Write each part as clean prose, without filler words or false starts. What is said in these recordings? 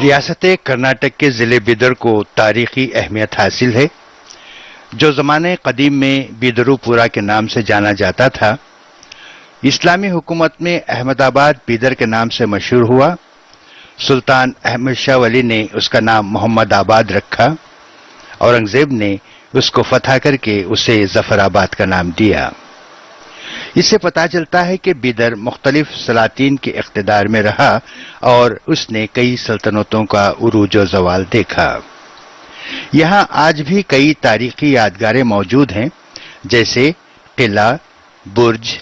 ریاست کرناٹک کے ضلع بیدر کو تاریخی اہمیت حاصل ہے، جو زمانے قدیم میں بیدرو پورا کے نام سے جانا جاتا تھا۔ اسلامی حکومت میں احمد آباد بیدر کے نام سے مشہور ہوا۔ سلطان احمد شاہ ولی نے اس کا نام محمد آباد رکھا۔ اورنگزیب نے اس کو فتح کر کے اسے ظفر آباد کا نام دیا۔ اس سے پتہ چلتا ہے کہ بیدر مختلف سلاطین کے اقتدار میں رہا اور اس نے کئی سلطنتوں کا عروج و زوال دیکھا۔ یہاں آج بھی کئی تاریخی یادگاریں موجود ہیں، جیسے قلعہ، برج،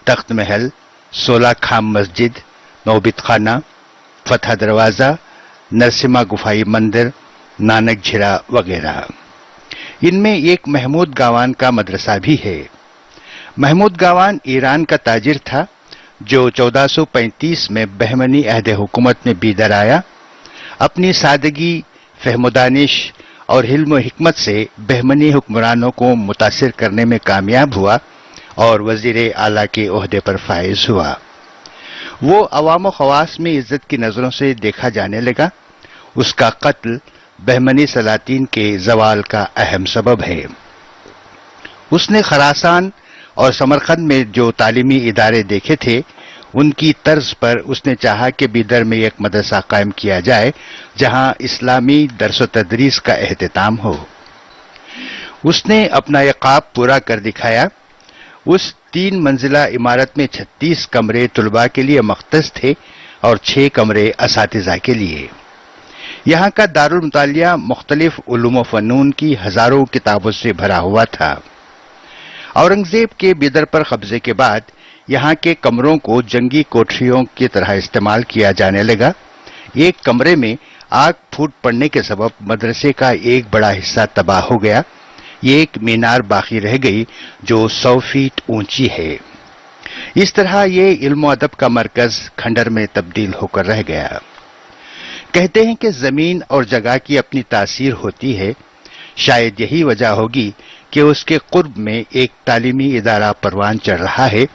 تخت محل، 16 خام مسجد، نوبت خانہ، فتح دروازہ، نرسمہ گفائی مندر، نانک جھیرا وغیرہ۔ ان میں ایک محمود گاوان کا مدرسہ بھی ہے۔ محمود گاوان ایران کا تاجر تھا جو 1435 میں بہمنی عہد حکومت میں بیدر آیا۔ اپنی سادگی، فہم و دانش اور حلم و حکمت سے بہمنی حکمرانوں کو متاثر کرنے میں کامیاب ہوا اور وزیر اعلیٰ کے عہدے پر فائز ہوا۔ وہ عوام و خواص میں عزت کی نظروں سے دیکھا جانے لگا۔ اس کا قتل بہمنی سلاطین کے زوال کا اہم سبب ہے۔ اس نے خراسان اور سمرقند میں جو تعلیمی ادارے دیکھے تھے، ان کی طرز پر اس نے چاہا کہ بیدر میں ایک مدرسہ قائم کیا جائے جہاں اسلامی درس و تدریس کا اہتمام ہو۔ اس نے اپنا یہ خواب پورا کر دکھایا۔ اس 3 منزلہ عمارت میں 36 کمرے طلباء کے لیے مختص تھے اور 6 کمرے اساتذہ کے لیے۔ یہاں کا دارالمطالعہ مختلف علوم و فنون کی ہزاروں کتابوں سے بھرا ہوا تھا۔ اورنگزیب کے بیدر پر قبضے کے بعد یہاں کے کمروں کو جنگی کوٹریوں کی طرح استعمال کیا جانے لگا۔ ایک کمرے میں آگ پھوٹ پڑنے کے سبب مدرسے کا ایک بڑا حصہ تباہ ہو گیا۔ ایک مینار باقی رہ گئی جو 100 فیٹ اونچی ہے۔ اس طرح یہ علم و ادب کا مرکز کھنڈر میں تبدیل ہو کر رہ گیا۔ کہتے ہیں کہ زمین اور جگہ کی اپنی تاثیر ہوتی ہے۔ شاید یہی وجہ ہوگی کہ اس کے قرب میں ایک تعلیمی ادارہ پروان چڑھ رہا ہے،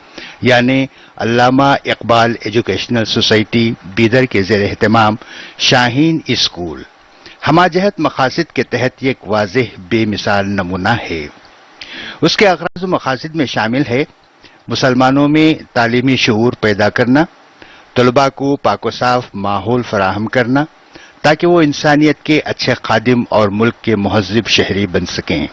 یعنی علامہ اقبال ایجوکیشنل سوسائٹی بیدر کے زیر اہتمام شاہین اسکول۔ ہمہ جہت مقاصد کے تحت یہ ایک واضح بے مثال نمونہ ہے۔ اس کے اغراض و مقاصد میں شامل ہے مسلمانوں میں تعلیمی شعور پیدا کرنا، طلباء کو پاک و صاف ماحول فراہم کرنا تاکہ وہ انسانیت کے اچھے خادم اور ملک کے مہذب شہری بن سکیں۔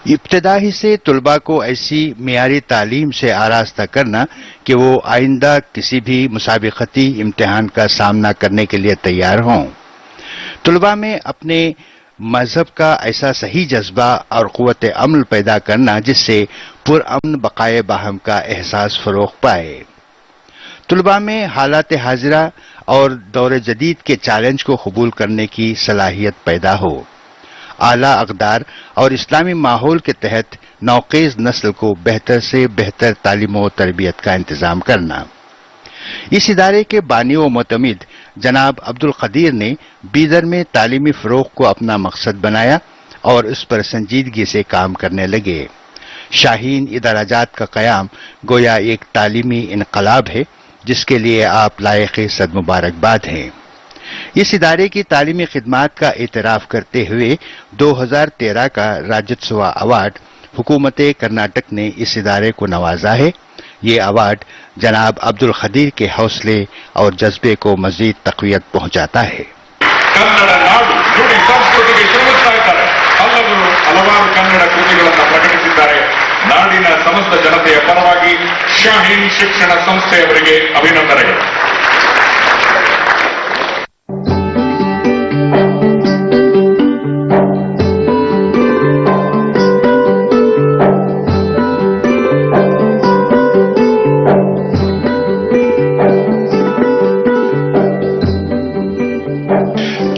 ابتدا ہی سے طلباء کو ایسی معیاری تعلیم سے آراستہ کرنا کہ وہ آئندہ کسی بھی مسابقتی امتحان کا سامنا کرنے کے لیے تیار ہوں۔ طلباء میں اپنے مذہب کا ایسا صحیح جذبہ اور قوت عمل پیدا کرنا جس سے پرامن بقائے باہم کا احساس فروغ پائے۔ طلباء میں حالات حاضرہ اور دور جدید کے چیلنج کو قبول کرنے کی صلاحیت پیدا ہو۔ اعلیٰ اقدار اور اسلامی ماحول کے تحت نوخیز نسل کو بہتر سے بہتر تعلیم و تربیت کا انتظام کرنا۔ اس ادارے کے بانی و معتمد جناب عبدالقدیر نے بیدر میں تعلیمی فروغ کو اپنا مقصد بنایا اور اس پر سنجیدگی سے کام کرنے لگے۔ شاہین ادارہ جات کا قیام گویا ایک تعلیمی انقلاب ہے جس کے لیے آپ لائق صد مبارکباد ہیں۔ اس ادارے کی تعلیمی خدمات کا اعتراف کرتے ہوئے 2013 کا راجیتسوا ایوارڈ حکومت کرناٹک نے اس ادارے کو نوازا ہے۔ یہ ایوارڈ جناب عبدالقدیر کے حوصلے اور جذبے کو مزید تقویت پہنچاتا ہے۔ ಕನ್ನಡ ನಾಡು ನುಡಿ ಸಂಸ್ಕೃತಿಗೆ ಶ್ರಮಿಸ್ತಾ ಇದ್ದಾರೆ. ಹಲವಾರು ಕನ್ನಡ ಕೃತಿಗಳನ್ನು ಪ್ರಕಟಿಸಿದ್ದಾರೆ. ನಾಡಿನ ಸಮಸ್ತ ಜನತೆಯ ಪರವಾಗಿ ಶಾಹೀನ್ ಶಿಕ್ಷಣ ಸಂಸ್ಥೆಯವರಿಗೆ ಅಭಿನಂದನೆಗಳು.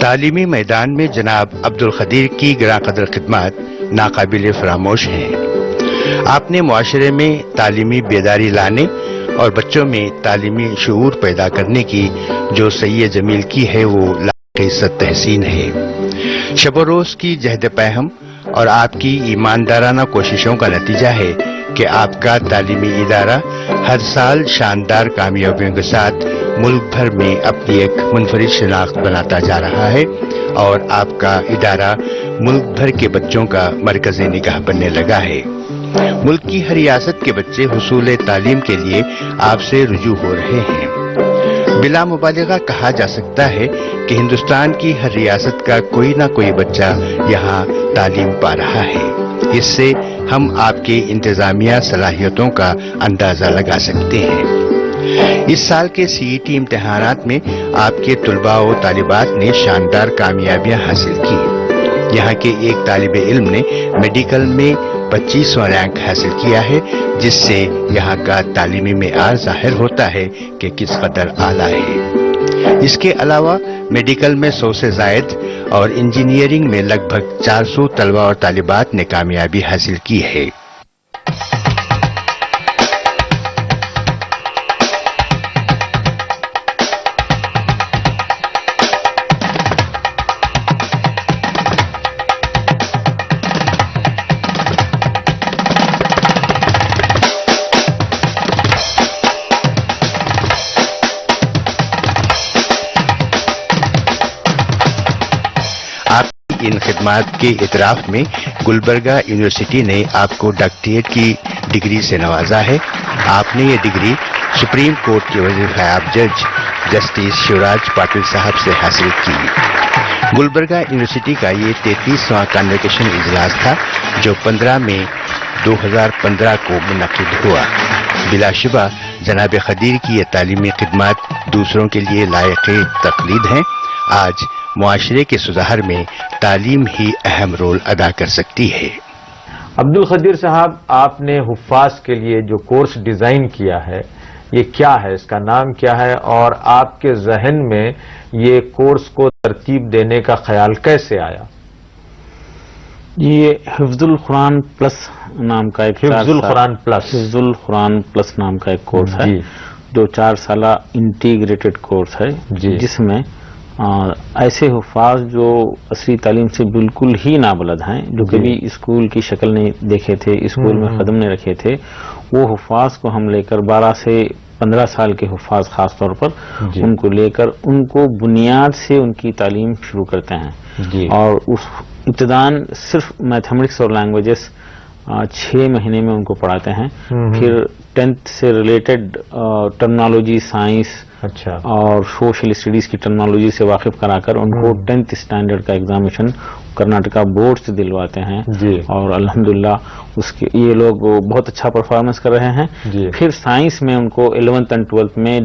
تعلیمی میدان میں جناب عبدالقدیر کی گراں قدر خدمات ناقابل فراموش ہیں۔ آپ نے معاشرے میں تعلیمی بیداری لانے اور بچوں میں تعلیمی شعور پیدا کرنے کی جو سعی جمیل کی ہے وہ لائق عزت تحسین ہے۔ شب و روز کی جہد پیہم اور آپ کی ایماندارانہ کوششوں کا نتیجہ ہے کہ آپ کا تعلیمی ادارہ ہر سال شاندار کامیابیوں کے ساتھ ملک بھر میں اپنی ایک منفرد شناخت بناتا جا رہا ہے اور آپ کا ادارہ ملک بھر کے بچوں کا مرکز نگاہ بننے لگا ہے۔ ملک کی ہر ریاست کے بچے حصول تعلیم کے لیے آپ سے رجوع ہو رہے ہیں۔ بلا مبالغہ کہا جا سکتا ہے کہ ہندوستان کی ہر ریاست کا کوئی نہ کوئی بچہ یہاں تعلیم پا رہا ہے۔ اس سے ہم آپ کے انتظامیہ صلاحیتوں کا اندازہ لگا سکتے ہیں۔ اس سال کے CET امتحانات میں آپ کے طلباء و طالبات نے شاندار کامیابیاں حاصل کی۔ یہاں کے ایک طالب علم نے میڈیکل میں 25واں رینک حاصل کیا ہے، جس سے یہاں کا تعلیمی معیار ظاہر ہوتا ہے کہ کس قدر اعلیٰ ہے۔ اس کے علاوہ میڈیکل میں 100 سے زائد اور انجینئرنگ میں لگ بھگ 400 طلباء اور طالبات نے کامیابی حاصل کی ہے۔ ان خدمات کے اعتراف میں گلبرگہ یونیورسٹی نے آپ کو ڈاکٹریٹ کی ڈگری سے نوازا ہے۔ آپ نے یہ ڈگری سپریم کورٹ کے وزیر نائب جج جسٹس شیوراج پاٹل صاحب سے حاصل کی۔ گلبرگہ یونیورسٹی کا یہ 33واں کانوکیشن اجلاس تھا جو 15 مئی 2015 کو منعقد ہوا۔ بلا شبہ جناب خدیر کی یہ تعلیمی خدمات دوسروں کے لیے لائق تقلید ہیں۔ آج معاشرے کے سدھار میں تعلیم ہی اہم رول ادا کر سکتی ہے۔ عبد القدیر صاحب، آپ نے حفاظ کے لیے جو کورس ڈیزائن کیا ہے یہ کیا ہے، اس کا نام کیا ہے، اور آپ کے ذہن میں یہ کورس کو ترتیب دینے کا خیال کیسے آیا؟ یہ حفظ القرآن پلس نام کا ایک حفظ القرآن پلس حفظ القرآن پلس نام کا ایک کورس ہے جو 4 سالہ انٹیگریٹڈ کورس ہے، جس میں ایسے حفاظ جو عصری تعلیم سے بالکل ہی نابلد ہیں، جو کبھی اسکول کی شکل نہیں دیکھے تھے، اسکول میں قدم نہیں رکھے تھے، وہ حفاظ کو ہم لے کر 12 سے 15 سال کے حفاظ خاص طور پر ان کو لے کر ان کو بنیاد سے ان کی تعلیم شروع کرتے ہیں، اور اس ابتداءً صرف میتھمیٹکس اور لینگویجز 6 مہینے میں ان کو پڑھاتے ہیں، پھر 10th سے ریلیٹڈ ٹرمنالوجی، سائنس اور سوشل اسٹڈیز کی ٹرمنالوجی سے واقف کرا کر ان کو 10th اسٹینڈرڈ کا ایگزامینیشن کرناٹکا بورڈ سے دلواتے ہیں، اور الحمدللہ اس کے یہ لوگ بہت اچھا پرفارمنس کر رہے ہیں۔ پھر سائنس میں ان کو 11th اور 12th میں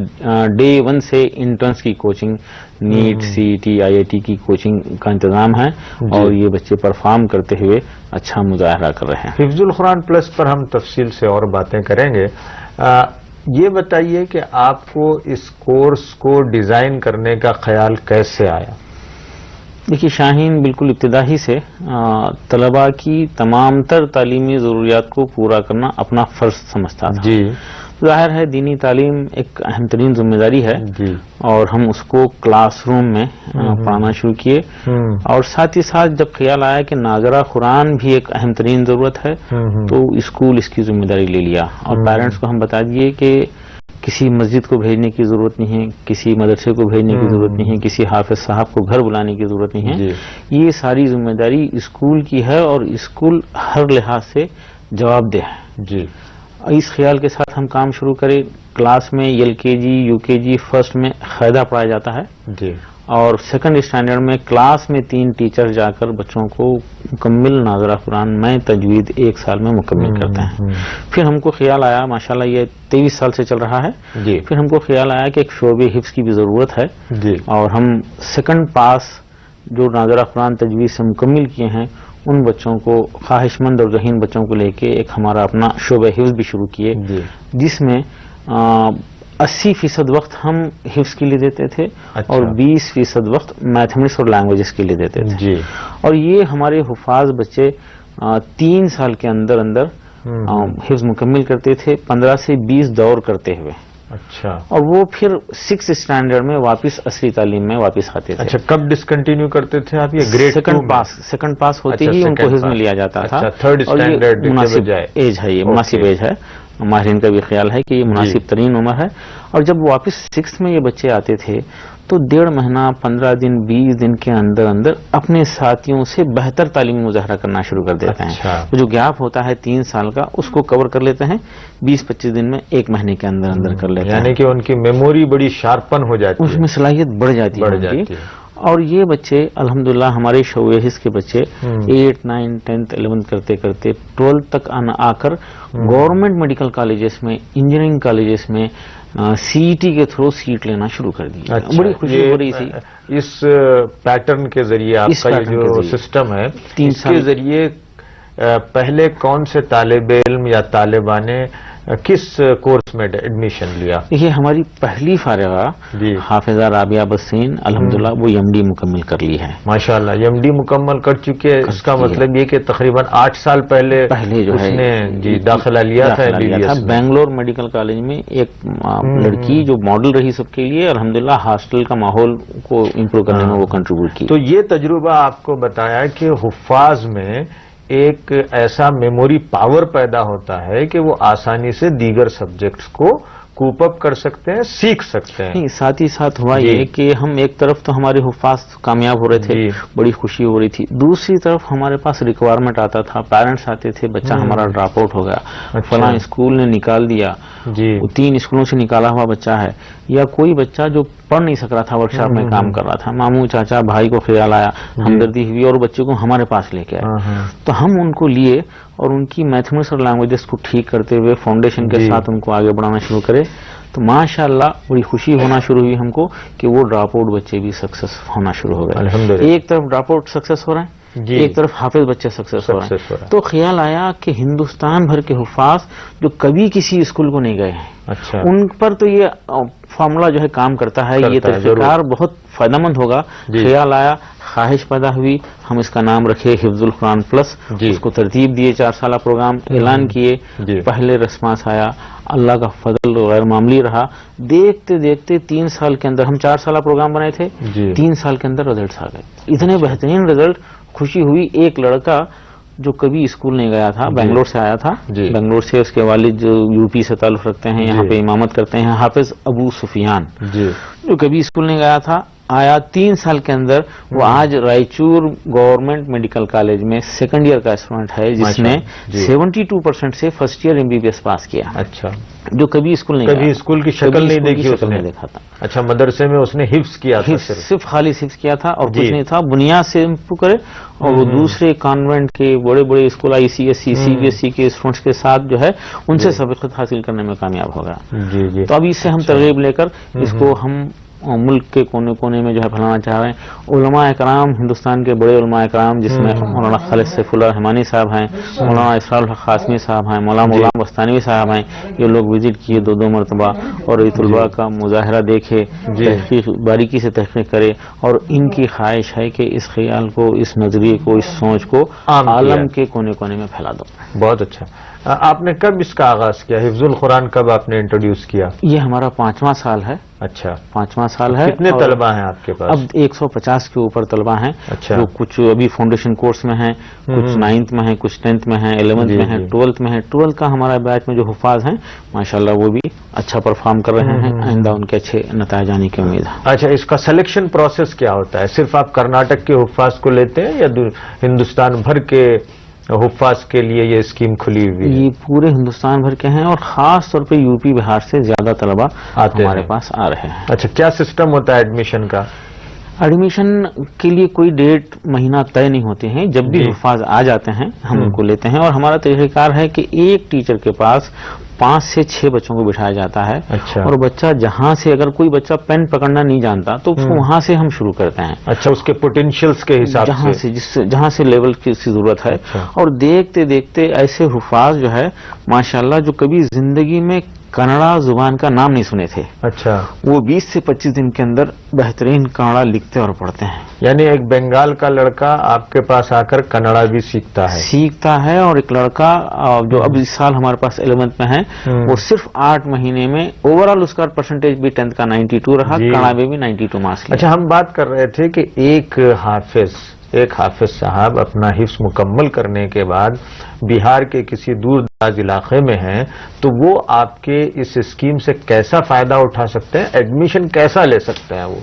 ڈے 1 سے انٹرنس کی کوچنگ، نیٹ، CET، IIT کی کوچنگ کا انتظام ہے، اور یہ بچے پرفارم کرتے ہوئے اچھا مظاہرہ کر رہے ہیں۔ حفظ القرآن پلس پر ہم تفصیل سے اور باتیں کریں گے۔ یہ بتائیے کہ آپ کو اس کورس کو ڈیزائن کرنے کا خیال کیسے آیا؟ دیکھیے شاہین، بالکل ابتدائی سے طلباء کی تمام تر تعلیمی ضروریات کو پورا کرنا اپنا فرض سمجھتا تھا۔ ظاہر ہے دینی تعلیم ایک اہم ترین ذمہ داری ہے، اور ہم اس کو کلاس روم میں پڑھانا شروع کیے، اور ساتھ ہی ساتھ جب خیال آیا کہ ناظرہ قرآن بھی ایک اہم ترین ضرورت ہے تو اسکول اس کی ذمہ داری لے لیا، اور پیرنٹس کو ہم بتا دیے کہ کسی مسجد کو بھیجنے کی ضرورت نہیں ہے، کسی مدرسے کو بھیجنے کی ضرورت نہیں ہے، کسی حافظ صاحب کو گھر بلانے کی ضرورت نہیں ہے، یہ ساری ذمہ داری اسکول کی ہے، اور اسکول ہر لحاظ سے جواب دہ ہے۔ اس خیال کے ساتھ ہم کام شروع کریں۔ کلاس میں LKG UKG فرسٹ میں قاعدہ پڑھایا جاتا ہے، اور 2nd اسٹینڈرڈ میں کلاس میں 3 ٹیچر جا کر بچوں کو مکمل ناظرہ قرآن میں تجوید 1 سال میں مکمل کرتے ہیں۔ پھر ہم کو خیال آیا، ماشاءاللہ یہ 23 سال سے چل رہا ہے، پھر ہم کو خیال آیا کہ ایک شعبے حفظ کی بھی ضرورت ہے، اور ہم 2nd پاس جو ناظرہ قرآن تجوید سے مکمل کیے ہیں ان بچوں کو، خواہش مند اور ذہین بچوں کو لے کے ایک ہمارا اپنا شعبہ حفظ بھی شروع کیے، جس میں 80% وقت ہم حفظ کے لیے دیتے تھے، اور 20% وقت میتھمیٹکس اور لینگویجز کے لیے دیتے تھے، اور یہ ہمارے حفاظ بچے 3 سال کے اندر اندر حفظ مکمل کرتے تھے، 15 سے 20 دور کرتے ہوئے، اور وہ پھر 6th اسٹینڈرڈ میں واپس عصری تعلیم میں واپس آتے تھے۔ کب ڈسکنٹینیو کرتے تھے آپ؟ یہ گریڈ 2 پاس ہوتے ہی ان کو حفظ میں لیا جاتا تھا، 3rd اسٹینڈرڈ مناسب ایج ہے، یہ مناسب ایج ہے، ماہرین کا بھی خیال ہے کہ یہ مناسب ترین عمر ہے. اور جب واپس 6 میں یہ بچے آتے تھے تو 1.5 مہینہ 15 دن 20 دن کے اندر اندر اپنے ساتھیوں سے بہتر تعلیمی مظاہرہ کرنا شروع کر دیتے ہیں. جو گیپ ہوتا ہے 3 سال کا اس کو کور کر لیتے ہیں 20-25 دن میں 1 مہینے کے اندر اندر کر لیتے ہیں. یعنی کہ ان کی میموری بڑی شارپن ہو جاتی ہے, اس میں صلاحیت بڑھ جاتی ہے. اور یہ بچے الحمدللہ ہمارے شعبہ حفظ کے بچے 8, 9, 10th 11th کرتے کرتے 12th تک آ کر گورنمنٹ میڈیکل کالجز میں, انجینئرنگ کالجز میں CET کے تھرو سیٹ لینا شروع کر دی. بڑی خوشی ہو رہی تھی. اس پیٹرن کے ذریعے آپ کا یہ جو سسٹم ہے, اس کے ذریعے پہلے کون سے طالب علم یا طالبہ نے کس کورس میں ایڈمیشن لیا؟ یہ ہماری پہلی فارغہ حافظہ رابعہ بسین الحمدللہ وہ MD مکمل کر لی ہے. ماشاءاللہ MD مکمل کر چکے. اس کا مطلب یہ کہ تقریباً 8 سال پہلے جو ہے نے داخلہ لیا تھا MBBS. بنگلور میڈیکل کالج میں ایک لڑکی جو ماڈل رہی سب کے لیے, الحمدللہ ہاسٹل کا ماحول کو امپروو کرنے میں وہ کنٹریبیوٹ کی. تو یہ تجربہ آپ کو بتایا کہ حفاظ میں ایک ایسا میموری پاور پیدا ہوتا ہے کہ وہ آسانی سے دیگر سبجیکٹس کو کوپ اپ کر سکتے ہیں, سیکھ سکتے ہیں. ساتھ ہی ساتھ ہوا یہ کہ ہم ایک طرف تو ہمارے حفاظ کامیاب ہو رہے تھے, بڑی خوشی ہو رہی تھی. دوسری طرف ہمارے پاس ریکوائرمنٹ آتا تھا, پیرنٹس آتے تھے, بچہ ہمارا ڈراپ آؤٹ ہو گیا, فلاں اسکول نے نکال دیا, 3 اسکولوں سے نکالا ہوا بچہ ہے, یا کوئی بچہ جو پڑھ نہیں سک رہا تھا, ورکشاپ میں کام کر رہا تھا, ماموں چاچا بھائی کو خیال آیا, ہمدردی ہوئی اور بچے کو ہمارے پاس لے کے آئے. تو ہم ان کو لیے اور ان کی میتھمیٹکس اور لینگویجز کو ٹھیک کرتے ہوئے فاؤنڈیشن کے ساتھ ان کو آگے بڑھانا شروع کرے. تو ماشاءاللہ بڑی خوشی ہونا شروع ہوئی ہم کو کہ وہ ڈراپ آؤٹ بچے بھی سکسیس ہونا شروع ہو گئے. ایک طرف ڈراپ آؤٹ سکسیس ہو رہے ہیں, ایک طرف حافظ بچے سکسیس ہو رہے ہیں. تو خیال آیا کہ ہندوستان بھر کے حفاظ جو کبھی کسی اسکول کو نہیں گئے ہیں, ان پر تو یہ فارمولا جو ہے کام کرتا ہے, یہ طریقہ کار بہت فائدہ مند ہوگا. خیال آیا, خواہش پیدا ہوئی, ہم اس کا نام رکھے حفظ القرآن پلس. اس کو ترتیب دیے, 4 سالہ پروگرام اعلان کیے. پہلے رسپانس آیا, اللہ کا فضل غیر معمولی رہا. دیکھتے دیکھتے 3 سال کے اندر, ہم 4 سالہ پروگرام بنائے تھے, 3 سال کے اندر رزلٹس آ گئے. اتنے بہترین رزلٹ, خوشی ہوئی. ایک لڑکا جو کبھی اسکول نہیں گیا تھا, بنگلور سے آیا تھا, بنگلور سے اس کے والد جو UP سے تعلق رکھتے ہیں, یہاں پہ امامت کرتے ہیں, حافظ ابو سفیان, جو کبھی اسکول نہیں گیا تھا, آیا 3 سال کے اندر. وہ آج رائچور گورنمنٹ میڈیکل کالج میں 2nd ایئر کا اسٹوڈنٹ ہے, جس نے 72% سے 1st ایئر MBBS پاس کیا. اچھا, جو کبھی اسکول نہیں, کبھی اسکول کی شکل نہیں دیکھی, اس نے دیکھا تھا. اچھا, مدرسے میں اس نے حفظ کیا تھا, صرف خالص حفظ کیا تھا اور کچھ نہیں تھا, بنیاد سے امپروو کرے. اور وہ دوسرے کانوینٹ کے بڑے بڑے اسکول ICSE CBSE کے اسٹوڈنٹس کے ساتھ جو ہے ان سے سبقت حاصل کرنے میں کامیاب ہو گیا. تو ابھی اس سے ہم ترغیب لے کر اس کو ہم ملک کے کونے کونے میں جو ہے پھیلانا چاہ رہے ہیں. علماء اکرام, ہندوستان کے بڑے علماء اکرام جس میں مولانا خالد سیف اللہ رحمانی صاحب ہیں, مولانا اسرار الحق قاسمی صاحب ہیں, مولانا غلام بستانوی صاحب ہیں, یہ لوگ وزٹ کیے 2 مرتبہ اور یہ طلباء کا مظاہرہ دیکھے, تحقیق باریکی سے تحقیق کرے. اور ان کی خواہش ہے کہ اس خیال کو, اس نظریے کو, اس سوچ کو عالم کے کونے کونے میں پھیلا دو. بہت اچھا. آپ نے کب اس کا آغاز کیا؟ حفظ القرآن کب آپ نے انٹروڈیوس کیا؟ یہ ہمارا 5واں سال ہے. اچھا, 5واں سال ہے. کتنے طلبہ ہیں آپ کے پاس؟ اب 150 کے اوپر طلبہ ہیں. اچھا, جو کچھ ابھی فاؤنڈیشن کورس میں ہیں, کچھ 9th میں ہیں, کچھ 10th میں ہیں, 11th میں ہیں, 12th میں ہیں. 12th کا ہمارا بیچ میں جو حفاظ ہیں ماشاءاللہ وہ بھی اچھا پرفارم کر رہے ہیں. آئندہ ان کے اچھے نتائج آنے کی امید ہے. اچھا, اس کا سلیکشن پروسیس کیا ہوتا ہے؟ صرف آپ کرناٹک کے حفاظ کو لیتے ہیں یا ہندوستان بھر کے حفاظ کے لیے یہ اسکیم کھلی ہوئی ہے؟ یہ پورے ہندوستان بھر کے ہیں اور خاص طور پہ UP بہار سے زیادہ طلبہ ہمارے پاس آ رہے ہیں. اچھا, کیا سسٹم ہوتا ہے ایڈمیشن کا؟ ایڈمیشن کے لیے کوئی ڈیٹ مہینہ طے نہیں ہوتے ہیں. جب بھی حفاظ آ جاتے ہیں ہم ان کو لیتے ہیں. اور ہمارا طریقہ کار ہے کہ ایک ٹیچر کے پاس 5 سے 6 بچوں کو بٹھایا جاتا ہے. اچھا, اور بچہ جہاں سے, اگر کوئی بچہ پین پکڑنا نہیں جانتا تو وہاں سے ہم شروع کرتے ہیں. اچھا, اس کے پوٹینشیلز کے حساب سے, جہاں سے لیول کی ضرورت ہے. اور دیکھتے دیکھتے ایسے حفاظ جو ہے ماشاءاللہ جو کبھی زندگی میں کنڑا زبان کا نام نہیں سنے تھے, اچھا, وہ 20 سے 25 دن کے اندر بہترین کنڑا لکھتے اور پڑھتے ہیں. یعنی ایک بنگال کا لڑکا آپ کے پاس آ کر کنڑا بھی سیکھتا ہے. اور ایک لڑکا جو اب اس سال ہمارے پاس 11th میں ہے, وہ صرف 8 مہینے میں اوور آل اس کا پرسنٹیج بھی 10th کا 92 رہا, کنڑا میں بھی 92 مارکس. اچھا, ہم بات کر رہے تھے کہ ایک حافظ ایک حافظ صاحب اپنا حفظ مکمل کرنے کے بعد بہار کے کسی دور دراز علاقے میں ہیں تو وہ آپ کے اس اسکیم سے کیسا فائدہ اٹھا سکتے ہیں؟ ایڈمیشن کیسا لے سکتے ہیں وہ؟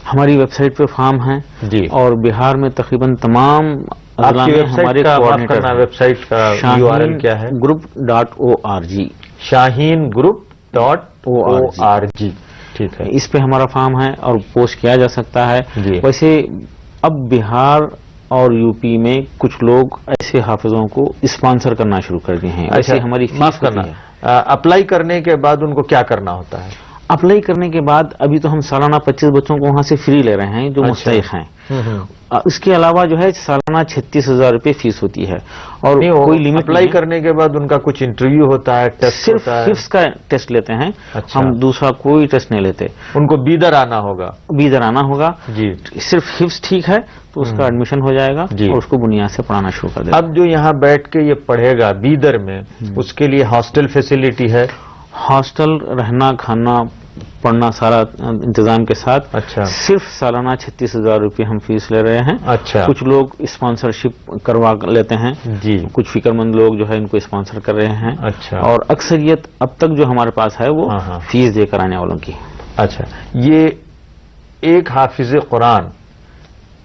ہماری ویب سائٹ پہ فارم ہیں جی، اور بہار میں تقریباً تمام آپ کی ویب سائٹ کا معاف کرنا، ویب سائٹ کا URL کیا ہے؟ group.org shahingroup.org. ٹھیک ہے، اس پہ ہمارا فارم ہے اور پوسٹ کیا جا سکتا ہے. جی. ویسے اب بہار اور یوپی میں کچھ لوگ ایسے حافظوں کو اسپانسر کرنا شروع کر دیے ہیں. ایسے ہماری معاف کرنا، اپلائی کرنے کے بعد ان کو کیا کرنا ہوتا ہے؟ اپلائی کرنے کے بعد ابھی تو ہم سالانہ 25 بچوں کو وہاں سے فری لے رہے ہیں جو مستحق ہیں. اس کے علاوہ جو ہے سالانہ 36,000 روپے فیس ہوتی ہے اور کوئی لمٹ. اپلائی کرنے کے بعد ان کا کچھ انٹرویو ہوتا ہے، ٹیسٹ صرف ہوتا ہے؟ حفظ کا ٹیسٹ لیتے ہیں. اچھا. ہم دوسرا کوئی ٹیسٹ نہیں لیتے. ان کو بیدر آنا ہوگا؟ بیدر آنا ہوگا جی. صرف حفظ ٹھیک ہے تو اس کا ایڈمیشن ہو جائے گا جی. اور اس کو بنیاد سے پڑھانا شروع کر دے گا. اب جو یہاں بیٹھ کے یہ پڑھے گا بیدر میں، اس کے لیے ہاسٹل فیسلٹی ہے؟ ہاسٹل، رہنا، کھانا، پڑھنا سارا انتظام کے ساتھ. اچھا. صرف سالانہ 36,000 روپے ہم فیس لے رہے ہیں. اچھا. کچھ لوگ اسپانسرشپ کروا لیتے ہیں. جی. کچھ فکر مند لوگ جو ہے ان کو اسپانسر کر رہے ہیں. اچھا. اور اکثریت اب تک جو ہمارے پاس ہے وہ فیس دے کر آنے والوں کی. اچھا. یہ ایک حافظ قرآن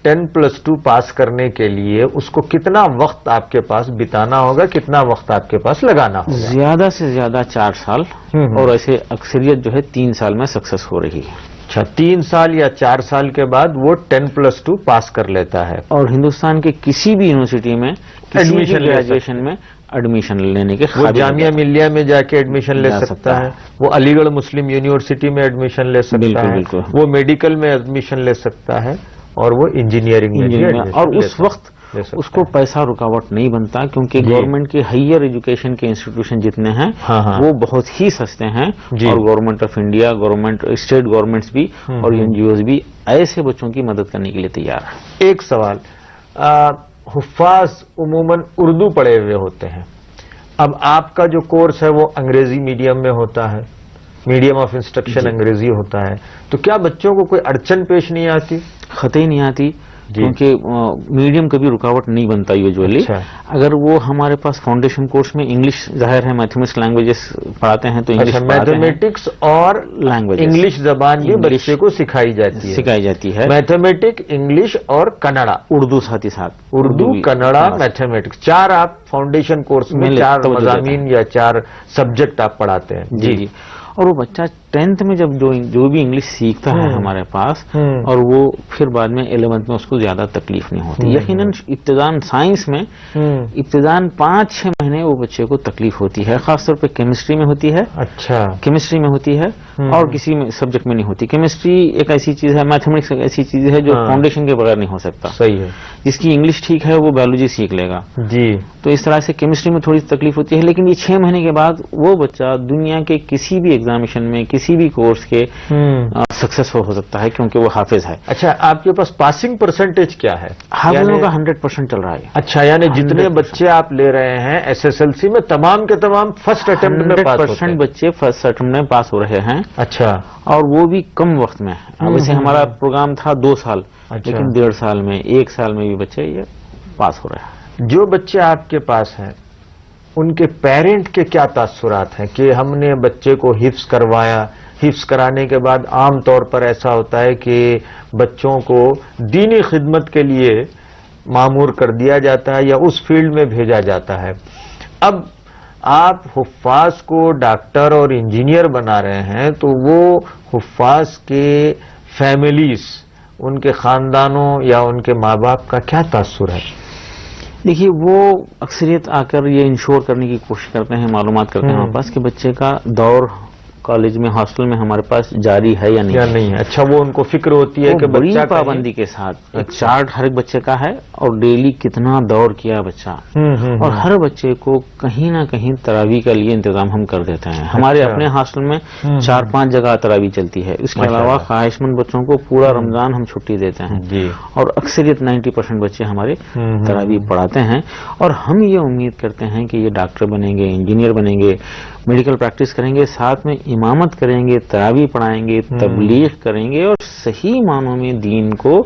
10+2 پاس کرنے کے لیے اس کو کتنا وقت آپ کے پاس بتانا ہوگا، کتنا وقت آپ کے پاس لگانا ہوگا؟ زیادہ سے زیادہ 4 سال اور ایسے اکثریت جو ہے 3 سال میں سکسیس ہو رہی ہے. اچھا، 3 سال یا 4 سال کے بعد وہ 10+2 پاس کر لیتا ہے اور ہندوستان کے کسی بھی یونیورسٹی میں ایڈمیشن گریجویشن میں ایڈمیشن لینے کے وہ جامعہ ملیہ میں جا کے ایڈمیشن لے سکتا ہے، وہ علی گڑھ مسلم یونیورسٹی میں ایڈمیشن لے سکتا ہے، وہ میڈیکل میں ایڈمیشن لے سکتا ہے اور وہ انجینئرنگ میں. اور اس وقت اس کو پیسہ رکاوٹ نہیں بنتا کیونکہ گورنمنٹ کے ہائر ایجوکیشن کے انسٹیٹیوشن جتنے ہیں وہ بہت ہی سستے ہیں. اور government of India, government, state governments بھی اور NGOs بھی ایسے بچوں کی مدد کرنے کے لیے تیار ہیں. ایک سوال، حفاظ عموماً اردو پڑھے ہوئے ہوتے ہیں. اب آپ کا جو کورس ہے وہ انگریزی میڈیم میں ہوتا ہے، میڈیم آف انسٹرکشن انگریزی ہوتا ہے، تو کیا بچوں کو کوئی اڑچن پیش نہیں آتی؟ خطے نہیں آتی کیونکہ میڈیم کبھی رکاوٹ نہیں بنتا یوزولی. اگر وہ ہمارے پاس فاؤنڈیشن کورس میں انگلش ظاہر ہے، میتھمیٹکس لینگویجز پڑھاتے ہیں تو انگلش میتھمیٹکس اور لینگویج انگلش زبان بھی بچے کو سکھائی جاتی ہے. میتھمیٹکس، انگلش اور کنڑا، اردو ساتھ ہی ساتھ، اردو، کنڑا، میتھمیٹکس، 4 آپ فاؤنڈیشن کورس میں 4 مضامین یا 4 سبجیکٹ آپ پڑھاتے ہیں. جی. اور وہ بچہ 10th میں جب جو بھی انگلش سیکھتا ہے ہمارے پاس اور وہ پھر بعد میں 11th میں اس کو زیادہ تکلیف نہیں ہوتی. یقیناً ابتدان سائنس میں ابتدان 5-6 مہینے وہ بچے کو تکلیف ہوتی ہے، خاص طور پہ کیمسٹری میں ہوتی ہے. اچھا. کیمسٹری میں ہوتی ہے اور کسی سبجیکٹ میں نہیں ہوتی. کیمسٹری ایک ایسی چیز ہے، میتھمیٹکس ایک ایسی چیز ہے جو فاؤنڈیشن کے بغیر نہیں ہو سکتا. صحیح ہے. جس کی انگلش ٹھیک ہے وہ بایولوجی سیکھ لے گا. جی. تو اس طرح سے کیمسٹری میں تھوڑی تکلیف ہوتی ہے، لیکن یہ 6 مہینے کے بعد وہ بچہ دنیا کے کسی بھی ایگزامینشن میں کسی بھی کورس کے سکسیسفل ہو سکتا ہے کیونکہ وہ حافظ ہے. اچھا، آپ کے پاس پاسنگ پرسنٹیج کیا ہے؟ حافظوں کا 100% چل رہا ہے. اچھا، یعنی جتنے بچے آپ لے رہے ہیں SSLC میں تمام کے تمام فرسٹ اٹیمپٹ میں پاس ہوتے ہیں؟ 100% بچے فرسٹ اٹیمپٹ میں پاس ہو رہے ہیں. اچھا. اور وہ بھی کم وقت میں. ویسے ہمارا پروگرام تھا 2 سال، لیکن 1.5 سال میں 1 سال میں بھی بچے یہ پاس ہو رہے ہیں. جو بچے آپ کے پاس ہیں ان کے پیرنٹ کے کیا تاثرات ہیں کہ ہم نے بچے کو حفظ کروایا، حفظ کرانے کے بعد عام طور پر ایسا ہوتا ہے کہ بچوں کو دینی خدمت کے لیے مامور کر دیا جاتا ہے یا اس فیلڈ میں بھیجا جاتا ہے. اب آپ حفاظ کو ڈاکٹر اور انجینئر بنا رہے ہیں تو وہ حفاظ کے فیملیز، ان کے خاندانوں یا ان کے ماں باپ کا کیا تاثر ہے؟ دیکھیے، وہ اکثریت آ کر یہ انشور کرنے کی کوشش کرتے ہیں، معلومات کرتے ہیں ہمارے پاس کہ بچے کا دور کالج میں، ہاسٹل میں ہمارے پاس جاری ہے یا نہیں ہے. اچھا، وہ ان کو فکر ہوتی ہے کہ بڑی پابندی کے ساتھ ایک چارٹ ہر ایک بچے کا ہے اور ڈیلی کتنا دور کیا بچہ، اور ہر بچے کو کہیں نہ کہیں تراویح کا لیے انتظام ہم کر دیتے ہیں. ہمارے اپنے ہاسٹل میں 4-5 جگہ تراویح چلتی ہے. اس کے علاوہ خواہش مند بچوں کو پورا رمضان ہم چھٹی دیتے ہیں اور اکثریت 90% بچے ہمارے تراویح پڑھاتے ہیں. اور ہم یہ امید کرتے ہیں کہ یہ ڈاکٹر بنیں گے، انجینئر بنیں گے، میڈیکل پریکٹس کریں گے، ساتھ میں امامت کریں گے، تراویح پڑھائیں گے، تبلیغ کریں گے اور صحیح معنوں میں دین کو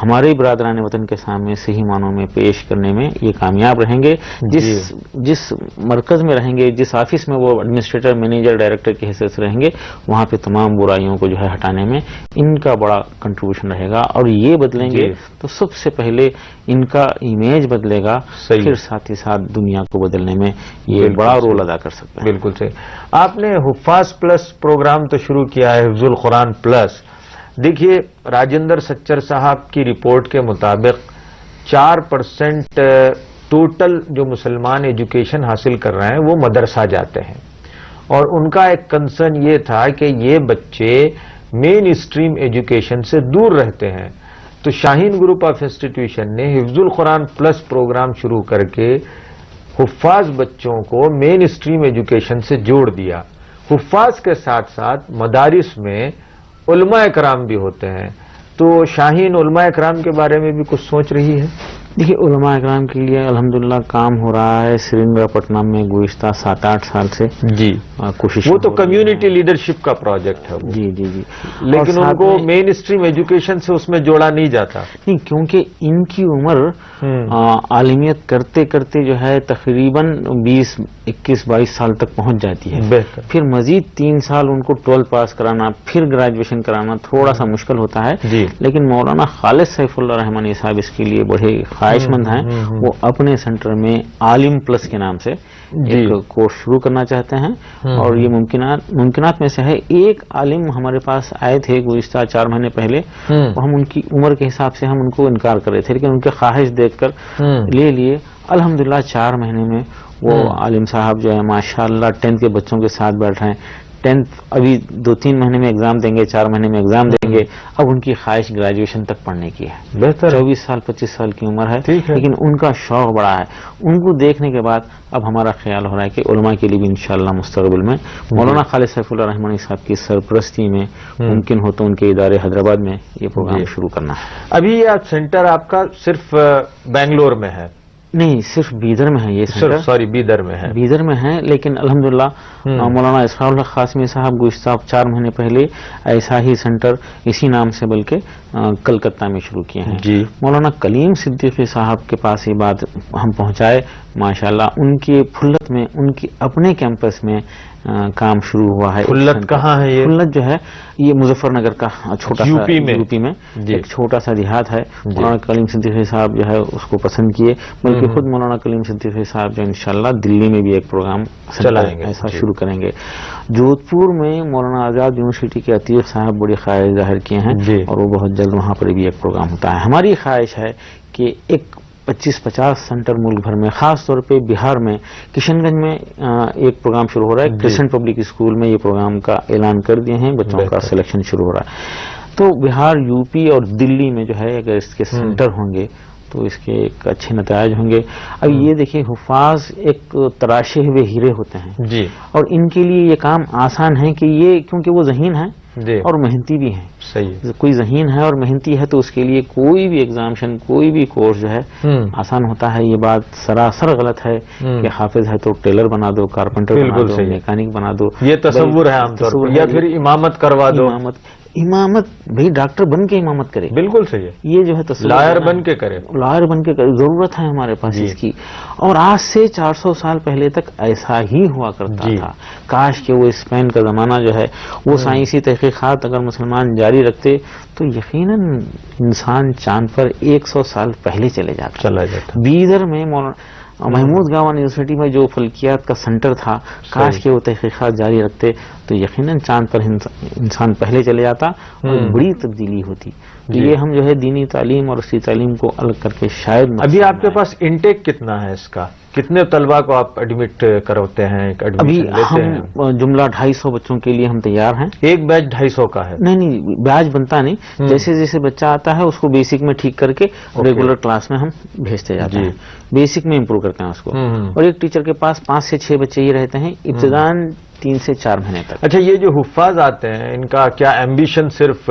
ہمارے برادران وطن کے سامنے صحیح معنوں میں پیش کرنے میں یہ کامیاب رہیں گے. جس مرکز میں رہیں گے، جس آفس میں وہ ایڈمنسٹریٹر، مینیجر، ڈائریکٹر کی حیثیت سے رہیں گے، وہاں پہ تمام برائیوں کو جو ہے ہٹانے میں ان کا بڑا کنٹریبیوشن رہے گا. اور یہ بدلیں گے تو سب سے پہلے ان کا امیج بدلے گا، پھر ساتھ ہی ساتھ دنیا کو بدلنے میں یہ بڑا رول ادا کر سکتا ہے. بالکل صحیح. آپ نے حفاظ پلس پروگرام تو شروع کیا ہے، حفظ القرآن پلس. دیکھیے راجندر سچر صاحب کی رپورٹ کے مطابق 4% ٹوٹل جو مسلمان ایجوکیشن حاصل کر رہے ہیں وہ مدرسہ جاتے ہیں، اور ان کا ایک کنسرن یہ تھا کہ یہ بچے مین اسٹریم ایجوکیشن سے دور رہتے ہیں. تو شاہین گروپ آف انسٹیٹیوشن نے حفظ القرآن پلس پروگرام شروع کر کے حفاظ بچوں کو مین اسٹریم ایجوکیشن سے جوڑ دیا. حفاظ کے ساتھ ساتھ مدارس میں علماء کرام بھی ہوتے ہیں. تو شاہین علماء کرام کے بارے میں بھی کچھ سوچ رہی ہے؟ دیکھیے علماء اکرام کے لیے الحمدللہ کام ہو رہا ہے سرینگر پٹنم میں گزشتہ 7-8 سال سے. جی کوشش وہ تو کمیونٹی لیڈرشپ کا پروجیکٹ ہے. جی جی جی لیکن ان کو مین اسٹریم ایجوکیشن سے اس میں جوڑا نہیں جاتا. نہیں، کیونکہ ان کی عمر عالمیت کرتے کرتے جو ہے تقریباً 20, 21, 22 سال تک پہنچ جاتی ہے. بہتر. پھر مزید 3 سال ان کو 12 پاس کرانا، پھر گریجویشن کرانا تھوڑا سا مشکل ہوتا ہے. جی. لیکن مولانا خالد سیف اللہ رحمانی صاحب اس کے لیے بڑے خواہش مند ہیں. وہ اپنے سینٹر میں عالم پلس کے نام سے ایک کورس شروع کرنا چاہتے ہیں، اور یہ ممکنات میں سے ہے. ایک عالم ہمارے پاس آئے تھے گزشتہ 4 مہینے پہلے، ہم ان کی عمر کے حساب سے ہم ان کو انکار کر رہے تھے، لیکن ان کے خواہش دیکھ کر لے لیے. الحمدللہ 4 مہینے میں وہ عالم صاحب جو ہے ماشاءاللہ 10th کے بچوں کے ساتھ بیٹھ رہے ہیں. 10th ابھی 2-3 مہینے میں ایگزام دیں گے، 4 مہینے میں ایگزام دیں گے. اب ان کی خواہش گریجویشن تک پڑھنے کی ہے. بہتر. 24 سال 25 سال کی عمر ہے، لیکن ان کا شوق بڑا ہے. ان کو دیکھنے کے بعد اب ہمارا خیال ہو رہا ہے کہ علماء کے لیے بھی انشاءاللہ مستقبل میں مولانا خالد سیف اللہ رحمانی صاحب کی سرپرستی میں ممکن ہو تو ان کے ادارے حیدرآباد میں یہ پروگرام شروع کرنا ہے. ابھی یہ سینٹر آپ کا صرف بنگلور میں ہے؟ نہیں، صرف بیدر میں ہے یہ سینٹر. سوری بیدر میں ہے. بیدر میں ہے، لیکن الحمدللہ مولانا اسحاق اللہ قاسمی صاحب گزشتہ 4 مہینے پہلے ایسا ہی سینٹر اسی نام سے بلکہ کلکتہ میں شروع کیے ہیں. جی. مولانا کلیم صدیقی صاحب کے پاس یہ بات ہم پہنچائے، ماشاءاللہ ان کی پھلت میں ان کی اپنے کیمپس میں کام شروع ہوا ہے. پھلت کہاں ہے یہ؟ پھلت جو ہے یہ مظفر نگر کا چھوٹا سا یو پی میں ایک چھوٹا سا دیہات ہے. مولانا کلیم صدیقی صاحب جو ہے اس کو پسند کیے، بلکہ خود مولانا کلیم صدیقی صاحب جو انشاءاللہ دلی میں بھی ایک پروگرام چلائیں گے، ایسا شروع کریں گے. جودھپور میں مولانا آزاد یونیورسٹی کے عتیق صاحب بڑی خواہش ظاہر کیے ہیں، اور وہ بہت جلد وہاں پر بھی ایک پروگرام ہوتا ہے. ہماری خواہش ہے کہ ایک 25-50 سینٹر ملک بھر میں، خاص طور پہ بہار میں کشن گنج میں ایک پروگرام شروع ہو رہا ہے. کرسچن پبلک اسکول میں یہ پروگرام کا اعلان کر دیے ہیں، بچوں کا سلیکشن شروع ہو رہا ہے. تو بہار، یو پی اور دلی میں جو ہے اگر اس کے سینٹر ہوں گے تو اس کے ایک اچھے نتائج ہوں گے. اب یہ دیکھیں حفاظ ایک تراشے ہوئے ہیرے ہوتے ہیں جی، اور ان کے لیے یہ کام آسان ہے کہ یہ کیونکہ وہ ذہین ہیں اور محنتی بھی ہیں. صحیح. کوئی ذہین ہے اور محنتی ہے تو اس کے لیے کوئی بھی ایگزامشن، کوئی بھی کورس جو ہے آسان ہوتا ہے. یہ بات سراسر غلط ہے کہ حافظ ہے تو ٹیلر بنا دو، کارپینٹر بنا دو، میکینک بنا دو. یہ تصور ہے عام طور پر، یا پھر امامت کروا دو. امامت بھائی ڈاکٹر بن کے امامت کرے. بالکل صحیح ہے. یہ جو ہے تصور لائر بن کے کرے. لائر بن کے کرے، ضرورت ہے ہمارے پاس اس کی. اور آج سے 400 سال پہلے تک ایسا ہی ہوا کرتا تھا. کاش کہ وہ اسپین کا زمانہ جو ہے وہ سائنسی تحقیقات اگر مسلمان جاری رکھتے تو یقیناً انسان چاند پر 100 سال پہلے چلا جاتا. بیدر میں محمود گاوان یونیورسٹی میں جو فلکیات کا سینٹر تھا، کاش کہ وہ تحقیقات جاری رکھتے تو یقیناً چاند پر انسان پہلے چلے جاتا اور بڑی تبدیلی ہوتی. یہ ہم جو ہے دینی تعلیم اور اسی تعلیم کو الگ کر کے شاید. ابھی آپ کے پاس انٹیک کتنا ہے اس کا؟ کتنے طلباء کو آپ ایڈمٹ کرواتے ہیں؟ ابھی ہم جملہ 250 بچوں کے لیے ہم تیار ہیں. ایک بیچ 250 کا ہے؟ نہیں، بیچ بنتا نہیں. جیسے جیسے بچہ آتا ہے اس کو بیسک میں ٹھیک کر کے ریگولر کلاس میں ہم بھیجتے جاتے ہیں. بیسک میں امپروو کرتے ہیں اس کو. اور ایک ٹیچر کے پاس 5 سے 6 بچے ہی رہتے ہیں ابتداً 3 سے 4 مہینے تک. اچھا، یہ جو حفاظ آتے ہیں ان کا کیا ایمبیشن صرف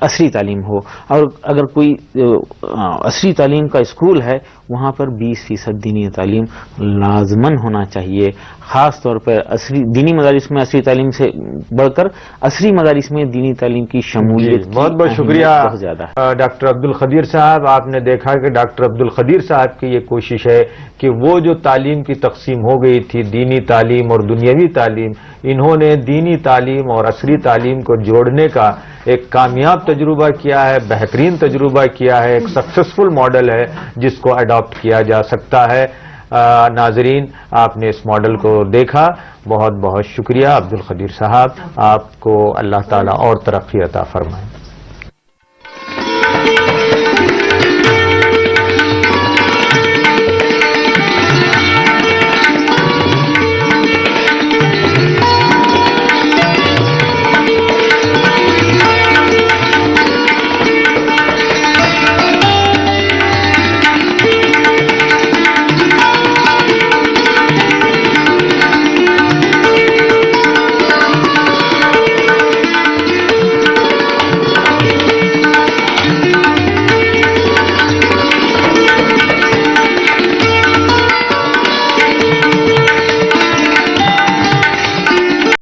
عصری تعلیم ہو، اور اگر کوئی عصری تعلیم کا اسکول ہے وہاں پر 20% دینی تعلیم لازماً ہونا چاہیے، خاص طور پر دینی مدارس میں عصری تعلیم سے بڑھ کر عصری مدارس میں دینی تعلیم کی شمولیت کی بہت بہت شکریہ بہت زیادہ ہے۔ ڈاکٹر عبدالقدیر صاحب، آپ نے دیکھا کہ ڈاکٹر عبدالقدیر صاحب کی یہ کوشش ہے کہ وہ جو تعلیم کی تقسیم ہو گئی تھی، دینی تعلیم اور دنیاوی تعلیم، انہوں نے دینی تعلیم اور عصری تعلیم کو جوڑنے کا ایک کامیاب تجربہ کیا ہے، بہترین تجربہ کیا ہے، ایک سکسیسفل ماڈل ہے جس کو اڈاپٹ کیا جا سکتا ہے۔ ناظرین، آپ نے اس ماڈل کو دیکھا، بہت بہت شکریہ عبدالقدیر صاحب، آپ کو اللہ تعالیٰ اور ترقی عطا فرمائے۔